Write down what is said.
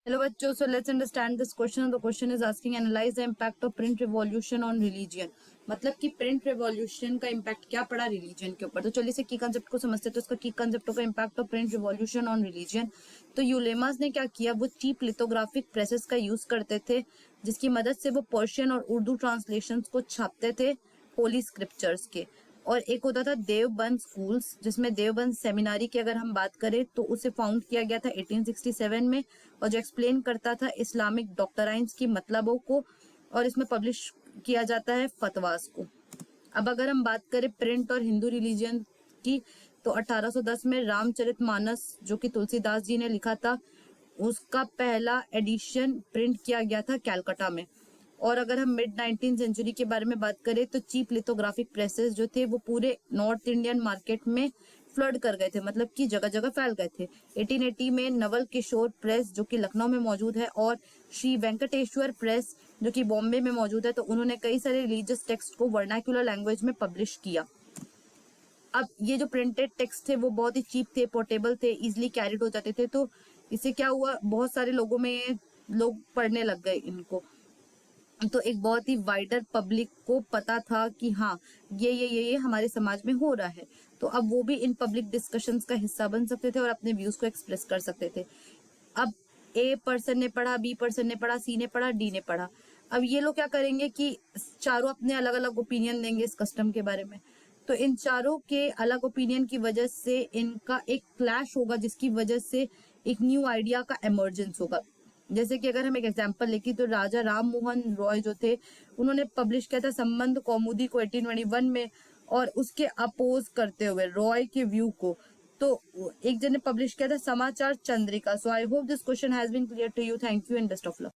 Hello बच्चों, so let's understand this question. The question is asking analyze the impact of print revolution on religion. मतलब कि print revolution का impact क्या पड़ा religion के ऊपर। तो चलिए से की कंसेप्ट को समझते हैं। तो इसका की कंसेप्ट होगा impact of print revolution on religion. तो यूलेमास ने क्या किया, वो चीप लिथोग्राफिक प्रेसेस का यूज करते थे, जिसकी मदद से वो पर्शियन और उर्दू ट्रांसलेशंस को छापते थे होली स्क्रिप्चर्स के। और एक होता था देवबंद स्कूल्स, जिसमें देवबंद सेमिनारी की अगर हम बात करें तो उसे फाउंड किया गया था 1867 में, और जो एक्सप्लेन करता था इस्लामिक डॉक्टराइंस की मतलबों को, और इसमें पब्लिश किया जाता है फतवास को। अब अगर हम बात करें प्रिंट और हिंदू रिलीजन की, तो 1810 में रामचरितमानस जो कि तुलसीदास जी ने लिखा था, उसका पहला एडिशन प्रिंट किया गया था कैलकाटा में। और अगर हम मिड 19 सेंचुरी के बारे में बात करें तो चीप लिथोग्राफिक प्रेसेस जो थे वो पूरे नॉर्थ इंडियन मार्केट में फ्लड कर गए थे, मतलब कि जगह जगह फैल गए थे। 1880 में नवल किशोर प्रेस जो कि लखनऊ में मौजूद है, और श्री वेंकटेश्वर प्रेस जो कि बॉम्बे में मौजूद है, तो उन्होंने कई सारे रिलीजियस टेक्स्ट को वर्नाक्युलर लैंग्वेज में पब्लिश किया। अब ये जो प्रिंटेड टेक्स्ट थे वो बहुत ही चीप थे, पोर्टेबल थे, इजिली कैरिड हो जाते थे। तो इससे क्या हुआ, बहुत सारे लोगों में लोग पढ़ने लग गए इनको। तो एक बहुत ही वाइडर पब्लिक को पता था कि हाँ ये हमारे समाज में हो रहा है। तो अब वो भी इन पब्लिक डिस्कशंस का हिस्सा बन सकते थे और अपने व्यूज को एक्सप्रेस कर सकते थे। अब ए पर्सन ने पढ़ा, बी पर्सन ने पढ़ा, सी ने पढ़ा, डी ने पढ़ा। अब ये लोग क्या करेंगे कि चारों अपने अलग अलग ओपिनियन देंगे इस कस्टम के बारे में। तो इन चारों के अलग ओपिनियन की वजह से इनका एक क्लैश होगा, जिसकी वजह से एक न्यू आइडिया का एमर्जेंस होगा। जैसे कि अगर हम एक एग्जांपल लेके, तो राजा राम मोहन रॉय जो थे, उन्होंने पब्लिश किया था संबंध कौमुदी को 1821 में, और उसके अपोज करते हुए रॉय के व्यू को। तो एक जन ने पब्लिश किया था Samachar Chandrika. So I hope this question has been clear to you. Thank you and best of luck.